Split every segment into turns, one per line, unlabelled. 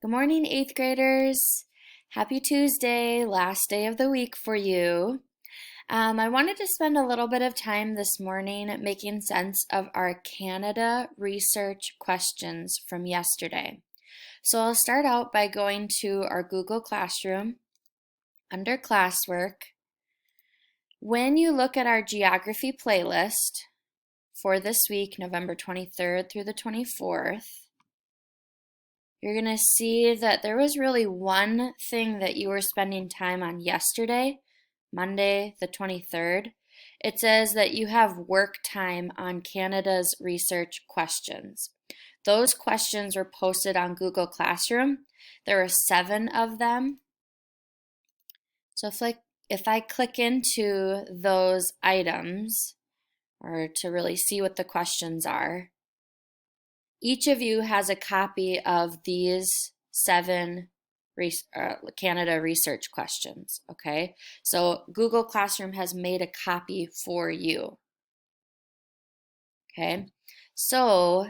Good morning, eighth graders. Happy Tuesday, last day of the week for you. I wanted to spend a little bit of time this morning making sense of our Canada research questions from yesterday. So I'll start out by going to our Google Classroom under classwork. When you look at our geography playlist for this week, November 23rd through the 24th, you're going to see that there was really one thing that you were spending time on yesterday, Monday the 23rd. It says that you have work time on Canada's research questions. Those questions were posted on Google Classroom. There were 7 of them. So if I click into those items, or to really see what the questions are, each of you has a copy of these 7 Canada research questions, okay? So Google Classroom has made a copy for you, okay? So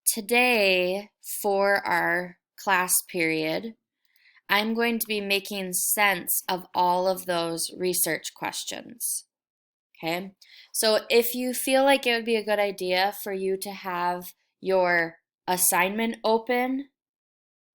today for our class period, I'm going to be making sense of all of those research questions, okay? So if you feel like it would be a good idea for you to have your assignment open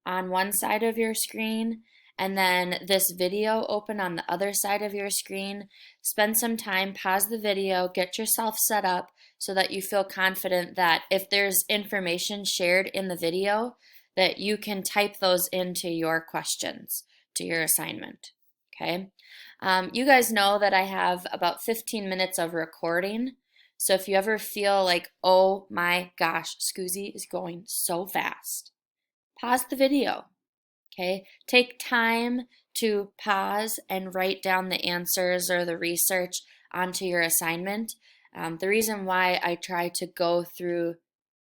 on one side of your screen and then this video open on the other side of your screen, spend some time, pause the video, get yourself set up so that you feel confident that if there's information shared in the video, that you can type those into your questions, to your assignment, okay? You guys know that I have about 15 minutes of recording. So if you ever feel like, oh my gosh, Scoozy is going so fast, pause the video, okay? Take time to pause and write down the answers or the research onto your assignment. The reason why I try to go through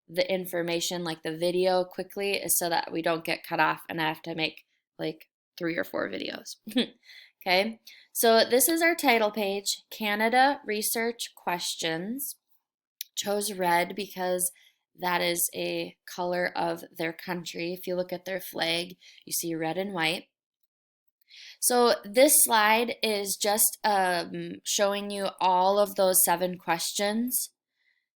the information like the video quickly is so that we don't get cut off and I have to make like 3 or 4 videos. Okay, so this is our title page, Canada Research Questions. Chose red because that is a color of their country. If you look at their flag, you see red and white. So this slide is just showing you all of those 7 questions.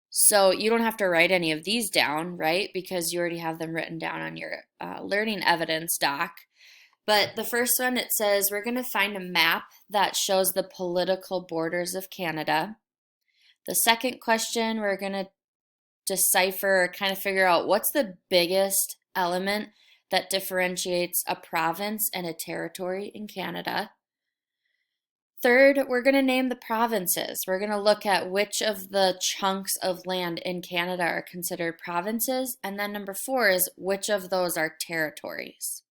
So you don't have to write any of these down, right? Because you already have them written down on your learning evidence doc. But the first one, it says we're going to find a map that shows the political borders of Canada. The second question, we're going to decipher or kind of figure out what's the biggest element that differentiates a province and a territory in Canada. Third, we're going to name the provinces. We're going to look at which of the chunks of land in Canada are considered provinces. And then number 4 is which of those are territories.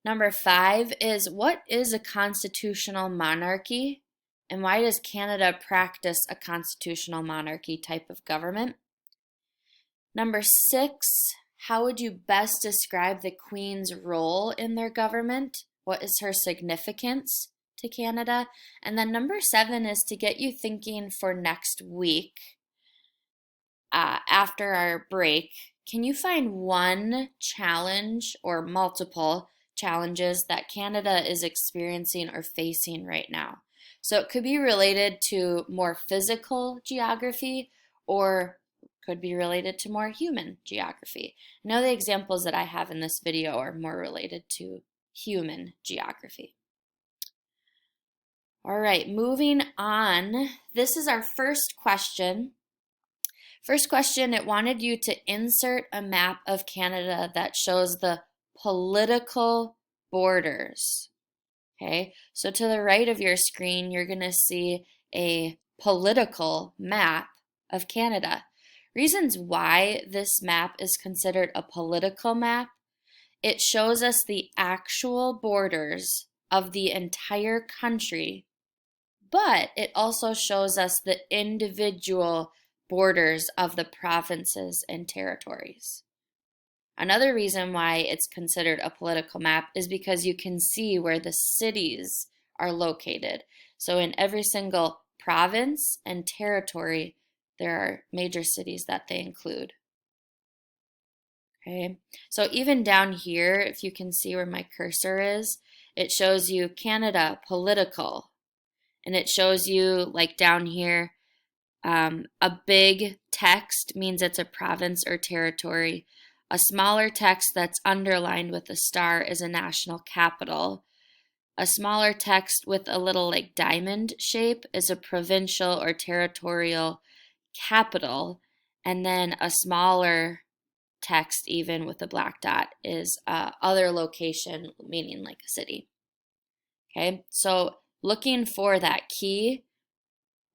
Number 5 is what is a constitutional monarchy and why does Canada practice a constitutional monarchy type of government? Number 6, how would you best describe the Queen's role in their government? What is her significance to Canada? And then number 7 is to get you thinking for next week. After our break, can you find one challenge or multiple challenges that Canada is experiencing or facing right now? So it could be related to more physical geography or could be related to more human geography. I know the examples that I have in this video are more related to human geography. All right, moving on. This is our first question. First question, it wanted you to insert a map of Canada that shows the political borders. Okay, so to the right of your screen, you're going to see a political map of Canada. Reasons why this map is considered a political map: it shows us the actual borders of the entire country, but it also shows us the individual borders of the provinces and territories. Another reason why it's considered a political map is because you can see where the cities are located. So in every single province and territory, there are major cities that they include. Okay, so even down here, if you can see where my cursor is, it shows you Canada, political, and it shows you like down here, a big text means it's a province or territory. A smaller text that's underlined with a star is a national capital. A smaller text with a little like diamond shape is a provincial or territorial capital. And then a smaller text, even with a black dot, is other location, meaning like a city. Okay, so looking for that key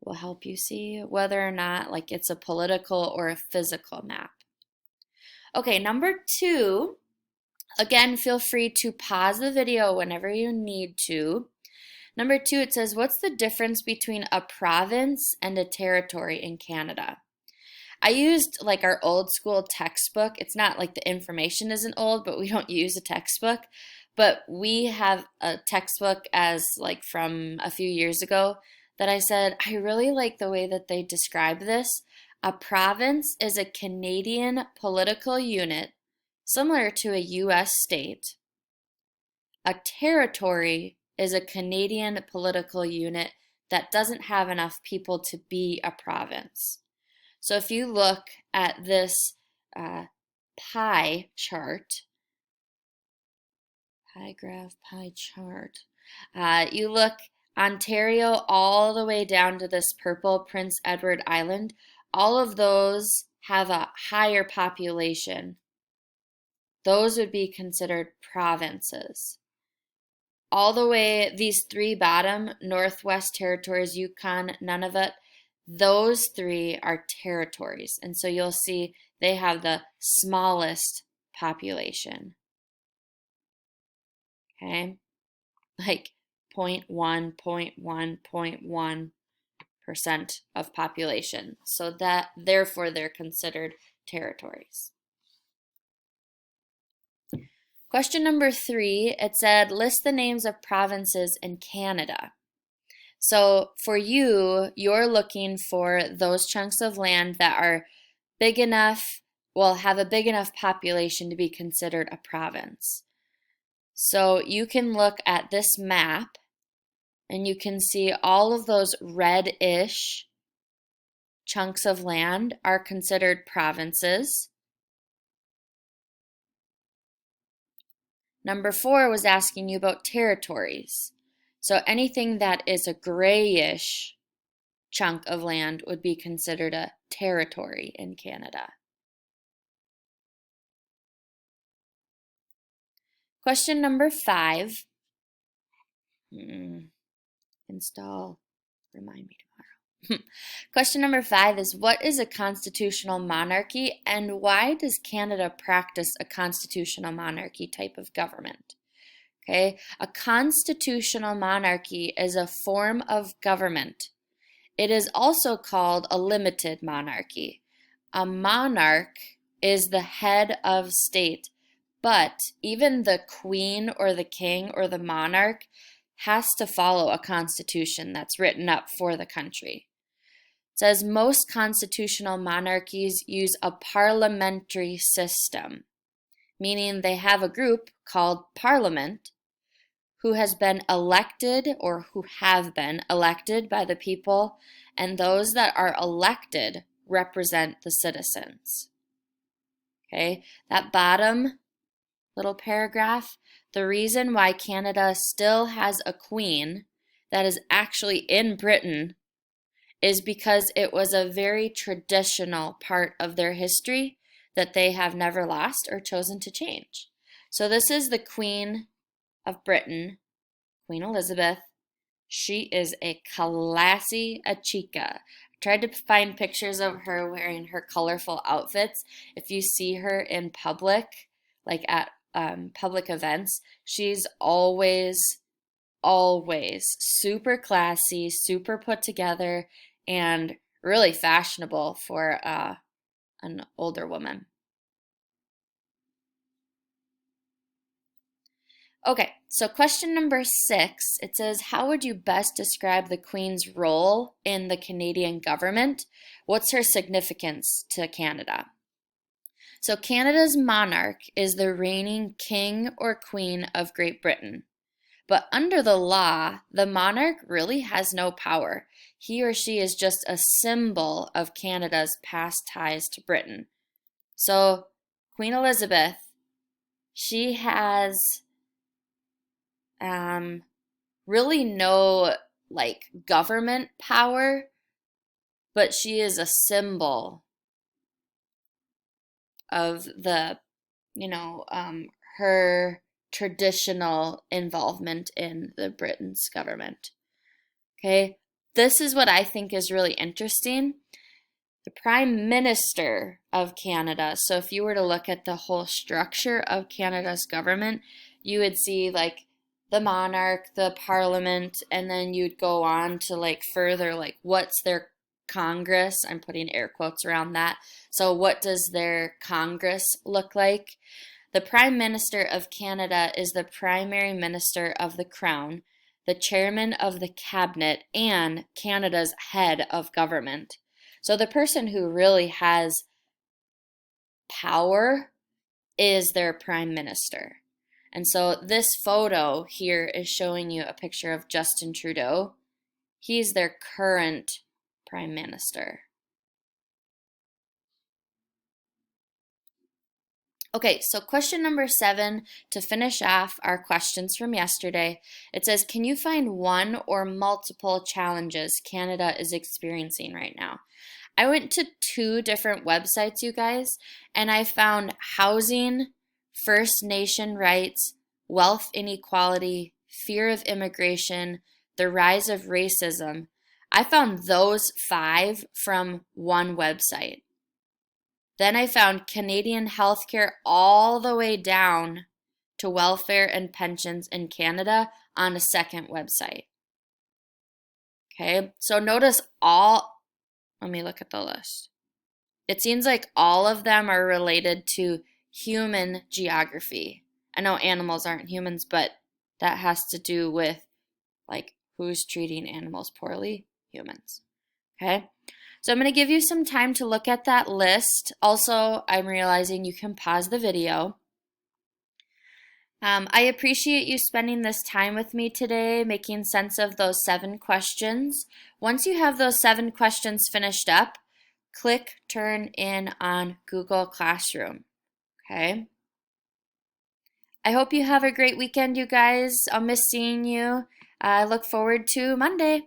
will help you see whether or not like it's a political or a physical map. Okay, number 2, again, feel free to pause the video whenever you need to. Number 2, it says, what's the difference between a province and a territory in Canada? I used like our old school textbook. It's not like the information isn't old, but we don't use a textbook. But we have a textbook as like from a few years ago that I said, I really like the way that they describe this. A province is a Canadian political unit similar to a US state. A territory is a Canadian political unit that doesn't have enough people to be a province. So if you look at this pie chart, pie graph, pie chart, you look Ontario all the way down to this purple Prince Edward Island, all of those have a higher population. Those would be considered provinces. All the way, these 3 bottom, Northwest Territories, Yukon, Nunavut, those 3 are territories. And so you'll see they have the smallest population. Okay? Like 0.1, 0.1, 0.1% of population. So that, therefore, they're considered territories. Question number 3, it said, list the names of provinces in Canada. So for you, you're looking for those chunks of land that are big enough, well, have a big enough population to be considered a province. So you can look at this map and you can see all of those red-ish chunks of land are considered provinces. Number 4 was asking you about territories. So anything that is a grayish chunk of land would be considered a territory in Canada. Question number 5. Install, remind me tomorrow. Question number 5 is, what is a constitutional monarchy and why does Canada practice a constitutional monarchy type of government? Okay, a constitutional monarchy is a form of government. It is also called a limited monarchy. A monarch is the head of state, but even the queen or the king or the monarch has to follow a constitution that's written up for the country. It says most constitutional monarchies use a parliamentary system, meaning they have a group called parliament who has been elected or who have been elected by the people, and those that are elected represent the citizens. Okay, that bottom little paragraph, the reason why Canada still has a queen that is actually in Britain is because it was a very traditional part of their history that they have never lost or chosen to change. So this is the Queen of Britain, Queen Elizabeth. She is a classy chica. I tried to find pictures of her wearing her colorful outfits. If you see her in public, like at public events, she's always super classy, super put together, and really fashionable for an older woman. Okay, so question number 6, it says, how would you best describe the Queen's role in the Canadian government? What's her significance to Canada? So Canada's monarch is the reigning king or queen of Great Britain. But under the law, the monarch really has no power. He or she is just a symbol of Canada's past ties to Britain. So Queen Elizabeth, she has really no like government power, but she is a symbol of the, her traditional involvement in the Britain's government. Okay, this is what I think is really interesting. The Prime Minister of Canada. So if you were to look at the whole structure of Canada's government, you would see like the monarch, the parliament, and then you'd go on to like further like what's their Congress. I'm putting air quotes around that. So what does their Congress look like? The Prime Minister of Canada is the primary minister of the Crown, the chairman of the cabinet, and Canada's head of government. So the person who really has power is their prime minister. And so this photo here is showing you a picture of Justin Trudeau. He's their current prime minister. Okay, so question number 7 to finish off our questions from yesterday. It says, can you find one or multiple challenges Canada is experiencing right now? I went to 2 different websites, you guys, and I found housing, First Nation rights, wealth inequality, fear of immigration, the rise of racism. I found those 5 from one website. Then I found Canadian healthcare all the way down to welfare and pensions in Canada on a second website. Okay, so notice let me look at the list. It seems like all of them are related to human geography. I know animals aren't humans, but that has to do with like who's treating animals poorly? Humans. Okay? So I'm going to give you some time to look at that list. Also, I'm realizing you can pause the video. I appreciate you spending this time with me today, making sense of those 7 questions. Once you have those 7 questions finished up, click Turn in on Google Classroom. Okay? I hope you have a great weekend, you guys. I'll miss seeing you. I look forward to Monday.